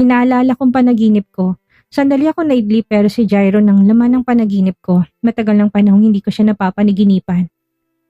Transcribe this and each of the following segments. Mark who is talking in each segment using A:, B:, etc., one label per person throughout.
A: Inaalala kong panaginip ko. Sandali ako naidli pero si Jairo ng laman ng panaginip ko. Matagal ng panahon hindi ko siya napapanaginipan.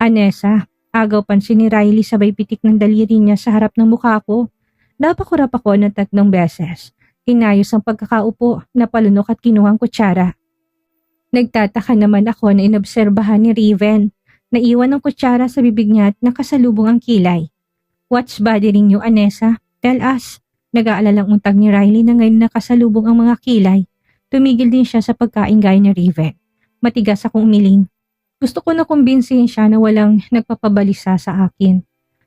A: Anessa, agaw pansin ni Riley sabay pitik ng daliri niya sa harap ng mukha ko. Napakurap ako ng 3 beses. Inayos ang pagkakaupo, napalunok at kinuhang kutsara. Nagtataka naman ako na inobserbahan ni Raven. Naiwan ang kutsara sa bibig niya at nakasalubong ang kilay. What's bothering you, Anessa? Tell us. Nag-aalalang untag ni Riley na ngayon nakasalubong ang mga kilay. Tumigil din siya sa pagkain gaya ni Raven. Matigas akong umiling. Gusto ko na kumbinsihin siya na walang nagpapabalisa sa akin.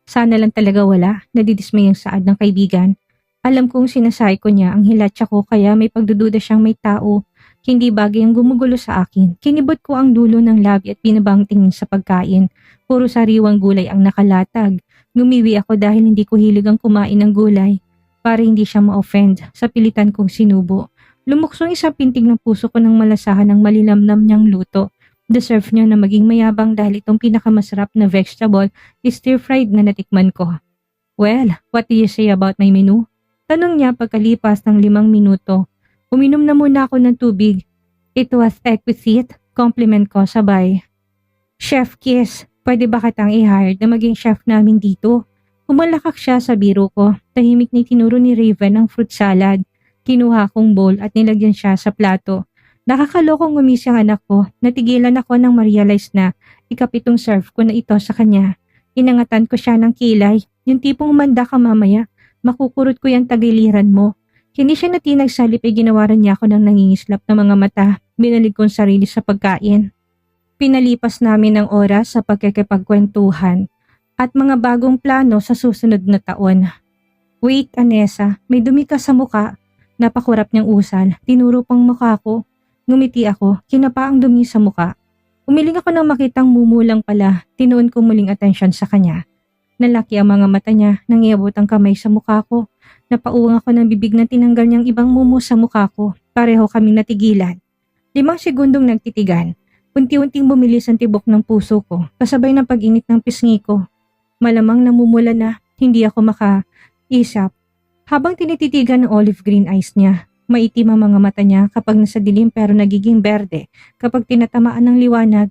A: Sana lang talaga wala, nadidismay ang saad ng kaibigan. Alam kong sinasay ko niya ang hilatsa ko kaya may pagdududa siyang may tao. Hindi bagay ang gumugulo sa akin. Kinibot ko ang dulo ng labi at binabang tingin sa pagkain. Puro sariwang gulay ang nakalatag. Ngumiwi ako dahil hindi ko hilig ang kumain ng gulay. Para hindi siya ma-offend sa pilitan kong sinubo. Lumuksong isang pintig ng puso ko ng malasahan ng malilamnam niyang luto. Deserve niya na maging mayabang dahil itong pinakamasarap na vegetable is stir-fried na natikman ko. Well, what do you say about my menu? Tanong niya pagkalipas ng 5 minuto. Uminom na muna ako ng tubig. It was exquisite, compliment ko sabay. Chef Kiss, pwede ba kitang i-hire na maging chef namin dito? Humalakak siya sa biro ko. Tahimik na tinuro ni Raven ang fruit salad. Kinuha kong bowl at nilagyan siya sa plato. Nakakalokong ngumisi ang anak ko. Natigilan ako nang ma-realize na ika-7 serve ko na ito sa kanya. Inangatan ko siya ng kilay. Yung tipong manda ka mamaya. Makukurot ko yung tagiliran mo. Hindi siya natinag salip ay ginawaran niya ako ng nangingislap na mga mata. Binalig kong sarili sa pagkain. Pinalipas namin ang oras sa pagkikipagkwentuhan at mga bagong plano sa susunod na taon. Wait, Anessa, may dumi ka sa muka. Napakurap niyang usal. Tinuro pang mukha ko. Ngumiti ako. Kinapa ang dumi sa muka. Umiling ako nang makitang mumulang pala. Tinuon ko muling atensyon sa kanya. Nalaki ang mga mata niya nang iabot ang kamay sa mukha ko. Napauwang ako ng bibig na tinanggal niyang ibang mumu sa mukha ko. Pareho kaming natigilan. 5 segundong nagtitigan. Unti-unting bumilis ang tibok ng puso ko. Kasabay ng pag-init ng pisngi ko. Malamang namumula na. Hindi ako makaisap. Habang tinititigan ng olive green eyes niya. Maitim ang mga mata niya kapag nasa dilim pero nagiging berde kapag tinatamaan ng liwanag.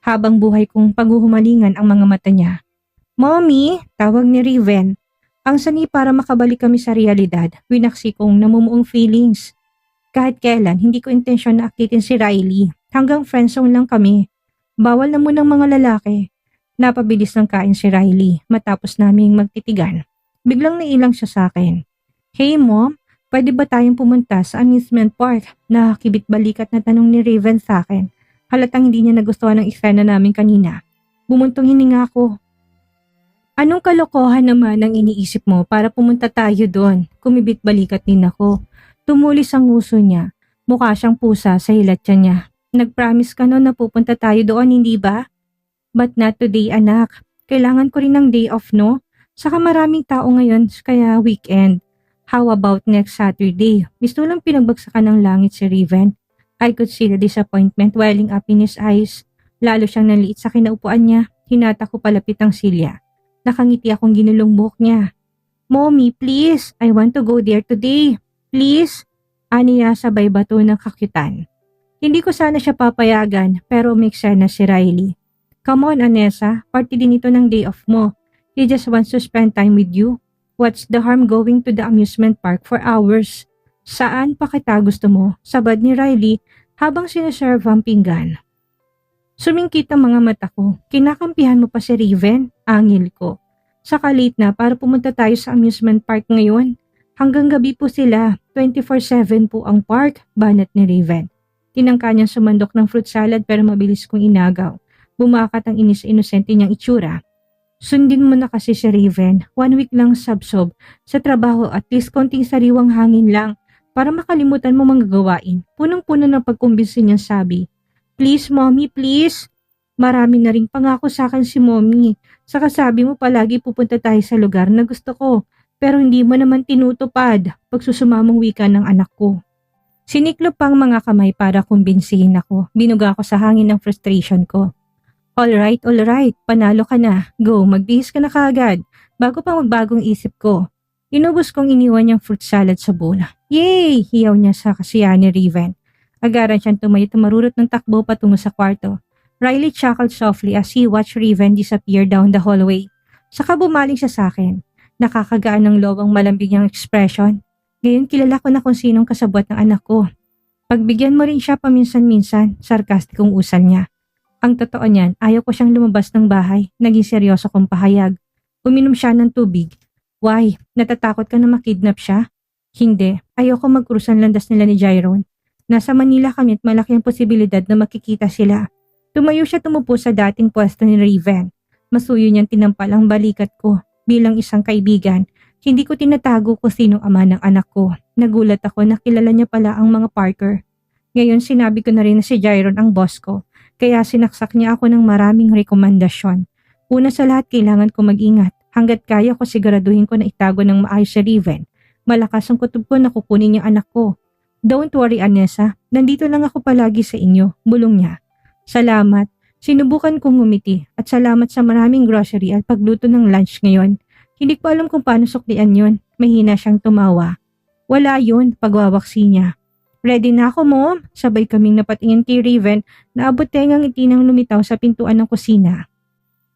A: Habang buhay kong paghuhumalingan ang mga mata niya. Mommy, tawag ni Raven. Ang sani para makabalik kami sa realidad, winaksi kong namumuong feelings. Kahit kailan, hindi ko intensyon na akitin si Riley. Hanggang friendzone lang kami. Bawal na munang mga lalaki. Napabilis ng kain si Riley matapos naming magtitigan. Biglang nailang siya sa akin. Hey mom, pwede ba tayong pumunta sa amusement park? Nakakibit-balikat na tanong ni Raven sa akin. Halatang hindi niya nagustuhan ng eksena namin kanina. Bumuntong hininga ako. Anong kalokohan naman ang iniisip mo para pumunta tayo doon? Kumibit-balikat din ako. Tumulis ang nguso niya. Mukha siyang pusa sa hilatya niya. Nag-promise ka no na pupunta tayo doon, hindi ba? But not today, anak. Kailangan ko rin ng day off, no? Saka maraming tao ngayon kaya weekend. How about next Saturday? Gusto lang pinagbagsakan ng langit si Raven. I could see the disappointment welling up in his eyes. Lalo siyang naliit sa kinaupuan niya. Hinata ko palapit ang silya. Nakangiti akong ginulong buhok niya. Mommy, please. I want to go there today. Please. Aniya sabay bato ng kakyutan. Hindi ko sana siya papayagan pero umiksa na si Riley. Come on, Anessa. Party din ito ng day off mo. He just wants to spend time with you. What's the harm going to the amusement park for hours? Saan pa kita gusto mo? Sabad ni Riley habang sinaserve ang pinggan. Sumingkit ang mga mata ko. Kinakampihan mo pa si Raven? Angil ko. Saka late na para pumunta tayo sa amusement park ngayon. Hanggang gabi po sila. 24/7 po ang park, banat ni Raven. Tinangka niyang sumandok ng fruit salad pero mabilis kong inagaw. Bumakat ang inis-inosente niyang itsura. Sundin mo na kasi si Raven. 1 week lang subsob. Sa trabaho at least konting sariwang hangin lang para makalimutan mo mga gawain. Punong-puno ng pagkumbinsi niyang sabi. Please, mommy, please. Marami na ring pangako sa akin si mommy. Saka sabi mo palagi pupunta tayo sa lugar na gusto ko. Pero hindi mo naman tinutupad pagsusumamong wika ng anak ko. Siniklop pang mga kamay para kumbinsihin ako. Binuga ako sa hangin ng frustration ko. Alright, panalo ka na. Go, magbihis ka na kaagad bago pa magbagong isip ko. Inubos kong iniwan niyang fruit salad sa bowl. Yay! Hiyaw niya sa kasiyahan ni Raven. Agaran siyang tumayo tumarurot ng takbo patungo sa kwarto. Riley chuckled softly as he watched Raven disappear down the hallway. Saka bumaling siya sa akin. Nakakagaan ng loob ang malambing niyang expression. Ngayon kilala ko na kung sinong kasabwat ng anak ko. Pagbigyan mo rin siya paminsan-minsan, sarkastikong usal niya. Ang totoo niyan, ayaw ko siyang lumabas ng bahay. Naging seryoso kong pahayag. Uminom siya ng tubig. Why? Natatakot ka na makidnap siya? Hindi. Ayoko magkrusan landas nila ni Jairon. Nasa Manila kami at malaki ang posibilidad na makikita sila. Tumayo siya tumupo sa dating pwesto ni Raven. Masuyo niyang tinampal ang balikat ko. Bilang isang kaibigan, hindi ko tinatago kung sinong ama ng anak ko. Nagulat ako na kilala niya pala ang mga Parker. Ngayon sinabi ko na rin na si Jairon ang boss ko. Kaya sinaksak niya ako ng maraming rekomendasyon. Una sa lahat kailangan ko mag-ingat. Hanggat kaya ko siguraduhin ko na itago ng maayos si Raven. Malakas ang kutob ko na kukunin niya anak ko. Don't worry Anessa, nandito lang ako palagi sa inyo, bulong niya. Salamat. Sinubukan kong ngumiti at salamat sa maraming grocery at pagluto ng lunch ngayon. Hindi ko alam kung paano suklian yon. Mahina siyang tumawa. Wala yun, pagwawaksi niya. Ready na ako, Mom. Sabay kaming napatingin kay Raven na abot tengang itinang lumitaw sa pintuan ng kusina.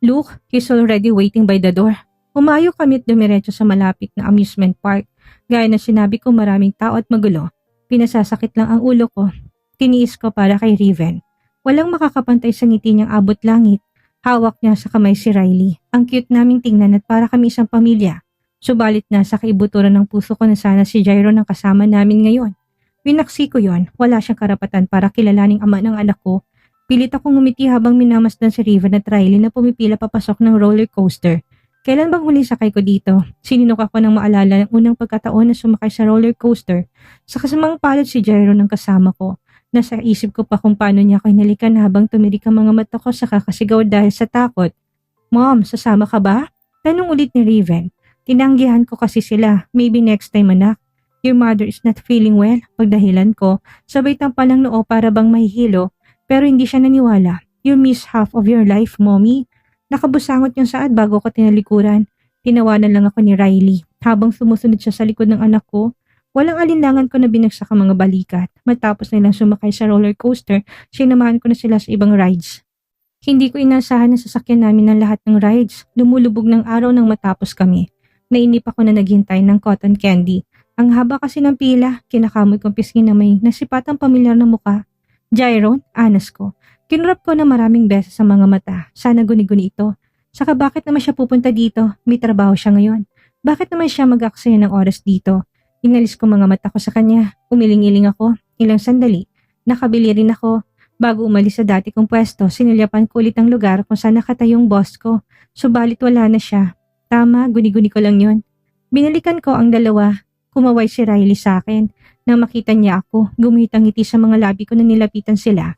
A: Look, he's already waiting by the door. Umayo kami at dumiretso sa malapit na amusement park. Gaya na sinabi ko maraming tao at magulo. Pinasasakit lang ang ulo ko. Tiniis ko para kay Raven. Walang makakapantay sa ngiti niyang abot langit. Hawak niya sa kamay si Riley. Ang cute naming tingnan at para kami isang pamilya. Subalit na sa kaibuturan ng puso ko na sana si Jairon ang kasama namin ngayon. Winaksi ko yon. Wala siyang karapatan para kilalaning ama ng anak ko. Pilit akong ngumiti habang minamasdan si Raven at Riley na pumipila papasok ng roller coaster. Kailan bang huling sakay ko dito? Sininok ako nang maalala ng unang pagkataon na sumakay sa roller coaster. Sa kasamang palad si Jairon ang kasama ko. Nasa isip ko pa kung paano niya ako hinalikan habang tumirik ang mga mata ko sa kakasigaw dahil sa takot. Mom, sasama ka ba? Tanong ulit ni Raven. Tinanggihan ko kasi sila. Maybe next time anak. Your mother is not feeling well. Pagdahilan ko, sabay tampal ng noo para bang mahihilo. Pero hindi siya naniwala. You miss half of your life, mommy. Nakabusangot yung saad bago ko tinalikuran. Tinawanan lang ako ni Riley. Habang sumusunod siya sa likod ng anak ko, walang alinlangan ko na binagsak ang mga balikat. Matapos nilang sumakay sa roller coaster, sinamahan ko na sila sa ibang rides. Hindi ko inasahan na sasakyan namin ng lahat ng rides. Lumulubog ng araw nang matapos kami. Nainip ako na naghintay ng cotton candy. Ang haba kasi ng pila, kinakamoy kong pisngi na may nasipatang pamilyar na muka. Jairon, anas ko. Kinurap ko na maraming beses sa mga mata. Sana guni-guni ito. Saka bakit naman siya pupunta dito? May trabaho siya ngayon. Bakit naman siya mag-aksaya ng oras dito? Inalis ko mga mata ko sa kanya. Umiling-iling ako. Ilang sandali. Nakabili rin ako. Bago umalis sa dati kong pwesto, sinulyapan ko ulit ang lugar kung saan nakatayong boss ko. Subalit wala na siya. Tama, guni-guni ko lang yon. Binalikan ko ang dalawa. Kumaway si Riley sa akin. Nang makita niya ako, gumitang ngiti sa mga labi ko na nilapitan sila.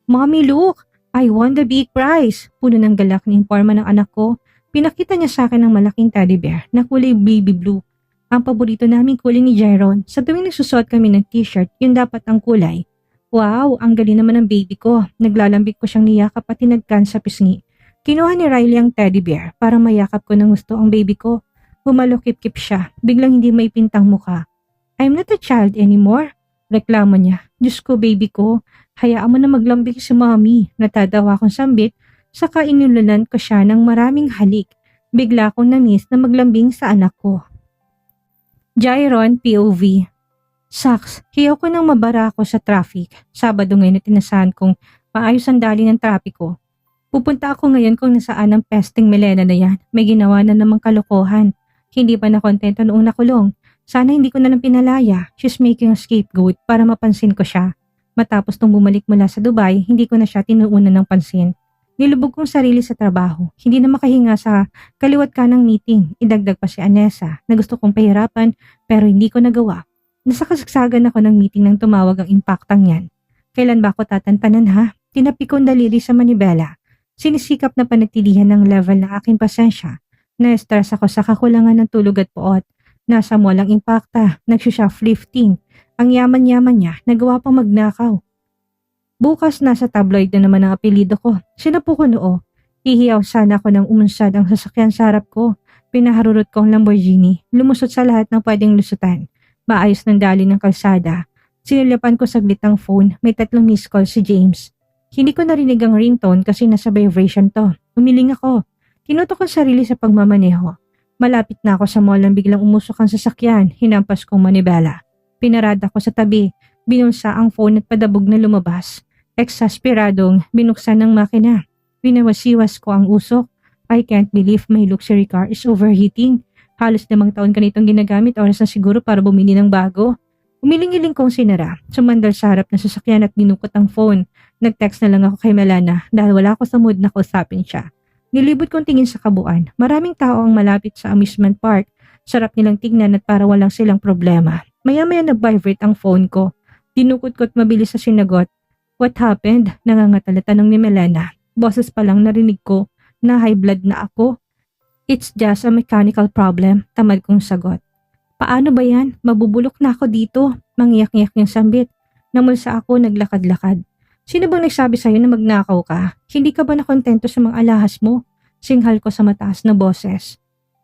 A: Mommy, look! I won the big prize! Puno ng galak ni informa ng anak ko. Pinakita niya sa akin ng malaking teddy bear na kulay baby blue. Ang paborito naming kulay ni Jairon. Sa tuwing nagsusuot kami ng t-shirt, yun dapat ang kulay. Wow, ang galing naman ng baby ko. Naglalambik ko siyang niyakap at tinagkan sa pisngi. Kinuha ni Riley ang teddy bear para mayakap ko ng gusto ang baby ko. Humalokip-kip siya, biglang hindi may pintang muka. I'm not a child anymore. Reklamo niya. Diyos ko, baby ko, hayaan mo na maglambing si mommy. Natatawa akong sambit, saka inulunan ko siya ng maraming halik. Bigla akong na-miss na maglambing sa anak ko. Jairon POV. Saks, hiyaw ko nang mabara ako sa traffic. Sabado ngayon na tinasahan kong maayos ang dali ng trapiko. Pupunta ako ngayon kung nasaan ang pesting Melena na yan. May ginawa na namang kalokohan. Hindi pa nakontento noong nakulong. Sana hindi ko na lang pinalaya. She's making a scapegoat para mapansin ko siya. Matapos nung bumalik mula sa Dubai, hindi ko na siya tinuunan ng pansin. Nilubog kong sarili sa trabaho. Hindi na makahinga sa kaliwat ka ng meeting. Idagdag pa si Anessa na gusto kong pahirapan pero hindi ko nagawa. Nasa kasagsagan ako ng meeting nang tumawag ang impactang yan. Kailan ba ako tatantanan ha? Tinapi kong daliri sa manibela. Sinisikap na panatilihan ng level ng aking pasensya. Na-stress ako sa kakulangan ng tulog at puot. Nasa mall ang impacta, nagsushoplifting. Ang yaman-yaman niya, nagawa pang magnakaw. Bukas nasa tabloid na naman ang apelido ko. Sinapo ko noo. Hihiyaw sana ako ng umunsad ang sasakyan sa harap ko. Pinaharurot ko ang Lamborghini. Lumusot sa lahat ng pwedeng lusutan. Maayos ng dali ng kalsada. Sinulapan ko saglit ang phone. May 3 missed call si James. Hindi ko narinig ang ringtone kasi nasa vibration to. Umiling ako. Tinutok ang sarili sa pagmamaneho. Malapit na ako sa mall nang biglang umusok ang sasakyan. Hinampas kong manibela. Pinarada ko sa tabi. Binulsa ang phone at padabog na lumabas. Eksasperadong binuksan ng makina. Pinawasiwas ko ang usok. I can't believe my luxury car is overheating. Halos 5 taon ka nitong ginagamit, oras na siguro para bumili ng bago. Umiling-iling kong sinara. Sumandal sa harap ng sasakyan at dinukot ang phone. Nag-text na lang ako kay Melana dahil wala ako sa mood na kausapin siya. Nilibot kong tingin sa kabuuan. Maraming tao ang malapit sa amusement park. Sarap nilang tignan at para walang silang problema. Maya-maya nag-vibrate ang phone ko. Dinukot ko at mabilis sa sinagot. What happened? Nangangatala tanong ni Melana. Boses pa lang narinig ko na high blood na ako. It's just a mechanical problem, tamad kong sagot. Paano ba yan? Mabubulok na ako dito. Mangiyak-ngiyak niyang sambit. Namulsa ako, naglakad-lakad. Sino bang nagsabi sa'yo na magnakaw ka? Hindi ka ba nakontento sa mga alahas mo? Singhal ko sa mataas na boses.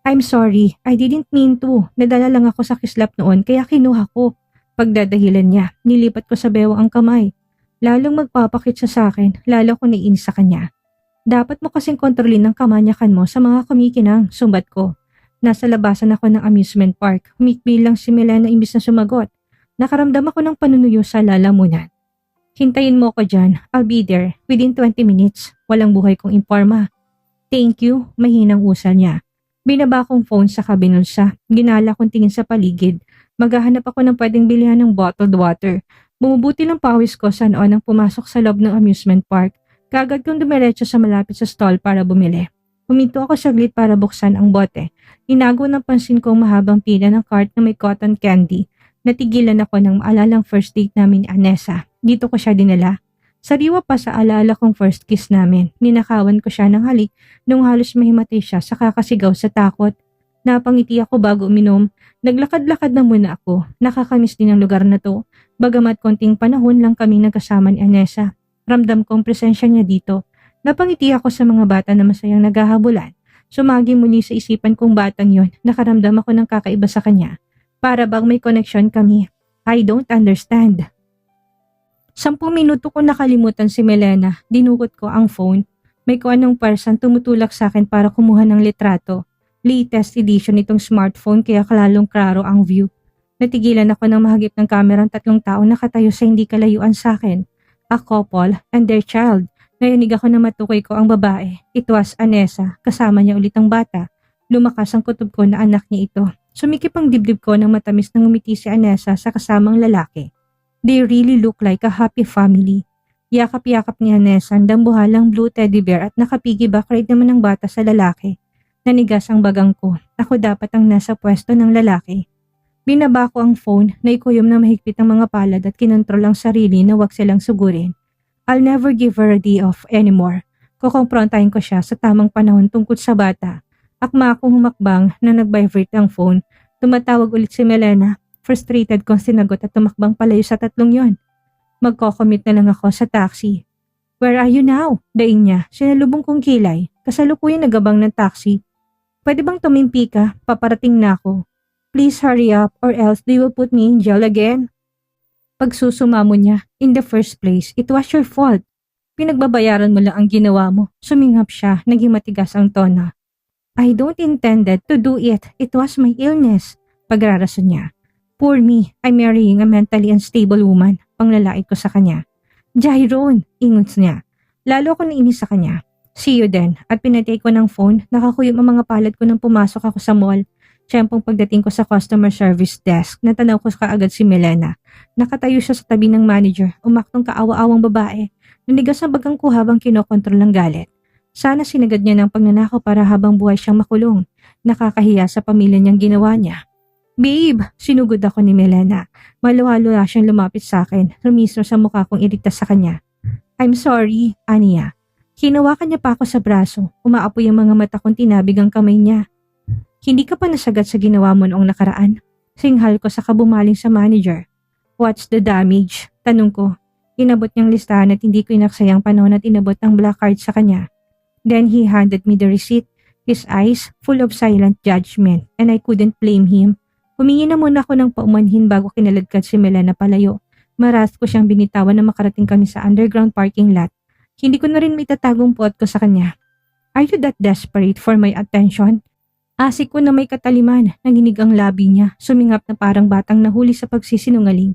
A: I'm sorry, I didn't mean to. Nadala lang ako sa kislap noon kaya kinuha ko. Pagdadahilan niya, nilipat ko sa bewang ang kamay. Lalong magpapakit siya sa akin, lalo ko naiinis sa kanya. Dapat mo kasing kontrolin ang kamanyakan mo sa mga kumikinang, sumbat ko. Nasa labasan ako ng amusement park. Humikbi lang si Melana imbis na sumagot. Nakaramdam ako ng panunuyo sa lalamunan. Hintayin mo ko dyan. I'll be there within 20 minutes. Walang buhay kong imporma. Thank you, mahinang usal niya. Binaba kong phone sa kabinulsa. Ginala kong tingin sa paligid. Maghahanap ako ng pwedeng bilihan ng bottled water. Bumubuti lang pawis ko sa noon nang pumasok sa loob ng amusement park. Kagad kong dumiretso sa malapit sa stall para bumili. Huminto ako saglit para buksan ang bote. Inago ng pansin kong mahabang pila ng cart na may cotton candy. Natigilan ako nang maalalang first date namin ni Anessa. Dito ko siya dinala. Sariwa pa sa alaala kong first kiss namin. Ninakawan ko siya ng halik nung halos mahimatay siya sa kakasigaw sa takot. Napangiti ako bago uminom. Naglakad-lakad na muna ako. Nakakamiss din ang lugar na to. Bagamat konting panahon lang kami nagkasama ni Anessa. Ramdam kong presensya niya dito. Napangiti ako sa mga bata na masayang naghahabulan. Sumagi muli sa isipan kong batang yon. Nakaramdam ako ng kakaiba sa kanya. Para bang may connection kami. I don't understand. 10 minuto ko nakalimutan si Melana. Dinukot ko ang phone. May kung anong person tumutulak sa akin para kumuha ng litrato. Latest edition itong smartphone kaya kalalong klaro ang view. Natigilan ako ng mahagip ng kamerang 3 tao nakatayo sa hindi kalayuan sa akin. A couple and their child. Nayanig ako na matukoy ko ang babae. It was Anessa. Kasama niya ulit ang bata. Lumakas ang kutob ko na anak niya ito. Sumikip ang dibdib ko nang matamis nang umiti si Anessa sa kasamang lalaki. They really look like a happy family. Yakap-yakap ni Anessa ang dambuhalang blue teddy bear at nakapigibak ride naman ng bata sa lalaki. Nanigas ang bagang ko. Ako dapat ang nasa pwesto ng lalaki. Binaba ko ang phone na ikuyom na mahigpit ang mga palad at kinontrol ang sarili na wag silang sugurin. I'll never give her a day off anymore. Kukomprontahin ko siya sa tamang panahon tungkol sa bata. Akma akong humakbang na nag-vibrate ang phone. Tumatawag ulit si Melana. Frustrated kong sinagot at tumakbang palayo sa 3 yon. Magko-commute na lang ako sa taxi. Where are you now? Daing niya. Sinalubong kong kilay. Kasalukuyan nagabang ng taxi. Pwede bang tumimpi ka? Paparating na ako. Please hurry up or else they will put me in jail again. Pagsusumamo niya, in the first place, it was your fault. Pinagbabayaran mo lang ang ginawa mo. Sumingap siya, naging matigas ang tono. I don't intended to do it. It was my illness. Pagrarason niya. Poor me, I'm marrying a mentally unstable woman. Panglalait ko sa kanya. Jairon, ingots niya. Lalo ako nainis sa kanya. See you then. At pinatay ko ng phone, nakakuyom ang mga palad ko nang pumasok ako sa mall. Siyempong pagdating ko sa customer service desk, natanaw ko kaagad si Melana. Nakatayo siya sa tabi ng manager, umaktong kaawa-awang babae. Nanigas ang bagang ko habang kinokontrol ng galit. Sana sinagad niya ng pagnanakaw para habang buhay siyang makulong. Nakakahiya sa pamilya niyang ginawa niya. Babe, sinugod ako ni Melana. Maluha-luha siyang lumapit sa akin, rumiso sa mukha kong irita sa kanya. I'm sorry, Ania. Hinawakan niya pa ako sa braso, umaapoy ang mga mata kong tinabig ang kamay niya. Hindi ka pa nasagat sa ginawa mo noong nakaraan? Singhal ko sa kabumaling sa manager. What's the damage? Tanong ko. Inabot niyang listahan at hindi ko inaksayang panahon at inabot ang black card sa kanya. Then he handed me the receipt. His eyes full of silent judgment and I couldn't blame him. Humingi na muna ako ng paumanhin bago kinaladkad si Melena palayo. Maras ko siyang binitawan na makarating kami sa underground parking lot. Hindi ko na rin maitatagong puot ko sa kanya. Are you that desperate for my attention? Asik ko na may kataliman, nanginig ang labi niya, sumingap na parang batang nahuli sa pagsisinungaling.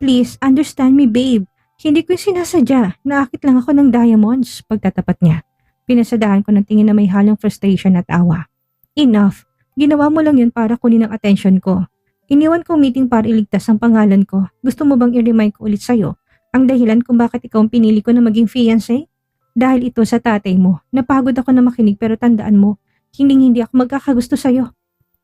A: Please, understand me babe. Hindi ko sinasadya, naakit lang ako ng diamonds, pagtatapat niya. Pinasadahan ko ng tingin na may halong frustration at awa. Enough, ginawa mo lang yun para kunin ang attention ko. Iniwan kong meeting para iligtas ang pangalan ko. Gusto mo bang i-remind ko ulit sa'yo ang dahilan kung bakit ikaw ang pinili ko na maging fiancé? Dahil ito sa tatay mo, napagod ako na makinig pero tandaan mo, hindi ako magkakagusto sa'yo.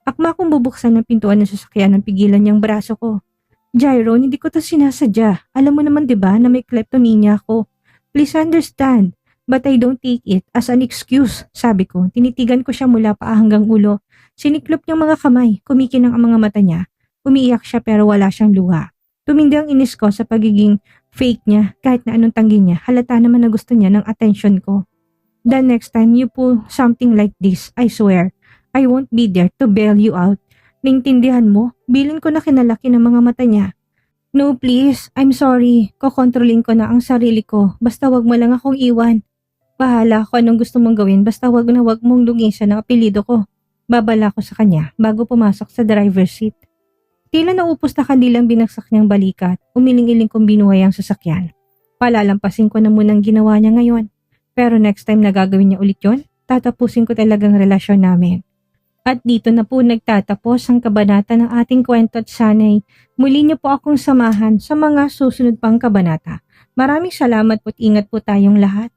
A: Akma kong bubuksan ng pintuan ng sasakyan ng pigilan niyang braso ko. Jairo, hindi ko to sinasadya. Alam mo naman 'di ba na may kleptomania ako. Please understand, but I don't take it as an excuse, sabi ko. Tinitigan ko siya mula paa hanggang ulo. Siniklop niyang mga kamay, kumikinang ang mga mata niya. Umiiyak siya pero wala siyang luha. Tumindi ang inis ko sa pagiging fake niya kahit na anong tanggi niya. Halata naman na gusto niya ng attention ko. The next time you pull something like this, I swear, I won't be there to bail you out. Naintindihan mo? Bilin ko na kinalaki ng mga mata niya. No please, I'm sorry. Kokontrolin ko na ang sarili ko. Basta wag mo lang akong iwan. Bahala ako anong gusto mong gawin basta wag na wag mong lugisan ang apelido ko. Babala ko sa kanya bago pumasok sa driver's seat. Tila naupos na kandilang binagsak niyang balikat. Umiling-iling kong binuhay ang sasakyan. Palalampasin ko na munang ginawa niya ngayon. Pero next time na gagawin niya ulit yun, tatapusin ko talagang relasyon namin. At dito na po nagtatapos ang kabanata ng ating kwento at sanay muli niyo po akong samahan sa mga susunod pang kabanata. Maraming salamat po at ingat po tayong lahat.